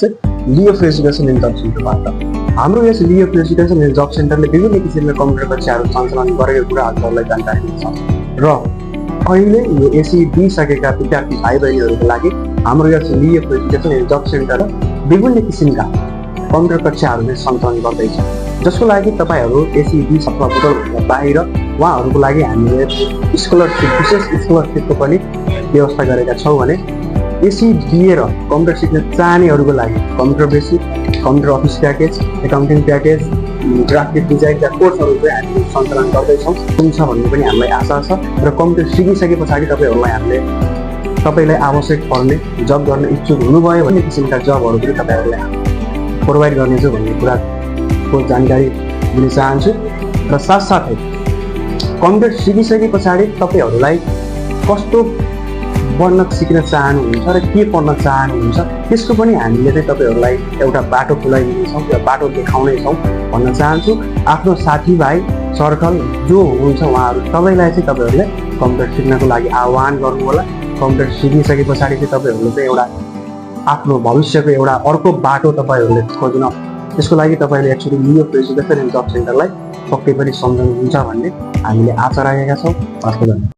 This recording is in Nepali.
लिएफ एजुकेसन एन्ड जब सेन्टरबाट हाम्रो यस लिएफ एजुकेसन एन्ड जब सेन्टरले विभिन्न किसिमका कम्प्युटर कक्षाहरू सञ्चालन गरेको कुरा हजुरहरूलाई जानकारी दिन्छ र अहिले यो एसी दिइसकेका विद्यार्थी भाइ बहिनीहरूको लागि हाम्रो यस लिएफ एजुकेसन एन्ड जब सेन्टर विभिन्न किसिमका कम्प्युटर कक्षाहरूले सञ्चालन गर्दैछ, जसको लागि तपाईँहरू एसी दिइसक्नुभन्दा बाहिर उहाँहरूको लागि हामीले स्कलरसिप विशेष स्कलरसिपको पनि व्यवस्था गरेका छौँ भने एसी दिएर कम्प्युटर सिक्न चाहनेहरूको लागि computer basic, computer office package, accounting package, graphic डिजाइनका कोर्सहरू चाहिँ हामीले सञ्चालन गर्दैछौँ। हुन्छ भन्ने पनि हामीलाई आशा छ र कम्प्युटर सिकिसके पछाडि तपाईँलाई आवश्यक पर्ने जब गर्न इच्छुक हुनुभयो भन्ने किसिमका जबहरू पनि तपाईँहरूलाई प्रोभाइड गर्नेछु भन्ने कुराको जानकारी दिन चाहन्छु। र साथसाथै कम्प्युटर सिकिसके पछाडि तपाईँहरूलाई कस्तो बन्न सिक्न चाहनुहुन्छ र के पढ्न चाहनुहुन्छ त्यसको पनि हामीले चाहिँ तपाईँहरूलाई एउटा बाटो खुलाइदिनेछौँ र बाटो देखाउनेछौँ भन्न चाहन्छु। आफ्नो साथीभाइ सर्कल जो हुनुहुन्छ उहाँहरू सबैलाई चाहिँ तपाईँहरूले कम्प्युटर सिक्नको लागि आह्वान गर्नु होला। कम्प्युटर सिकिसके पछाडि चाहिँ तपाईँहरूले चाहिँ एउटा आफ्नो भविष्यको एउटा अर्को बाटो तपाईँहरूले खोज्न, त्यसको लागि तपाईँले एक्चुअली लिएफ एजुकेसन एन्ड जब सेन्टरलाई पक्कै पनि सम्झाउनुहुन्छ भन्ने हामीले आशा राखेका छौँ। हस्।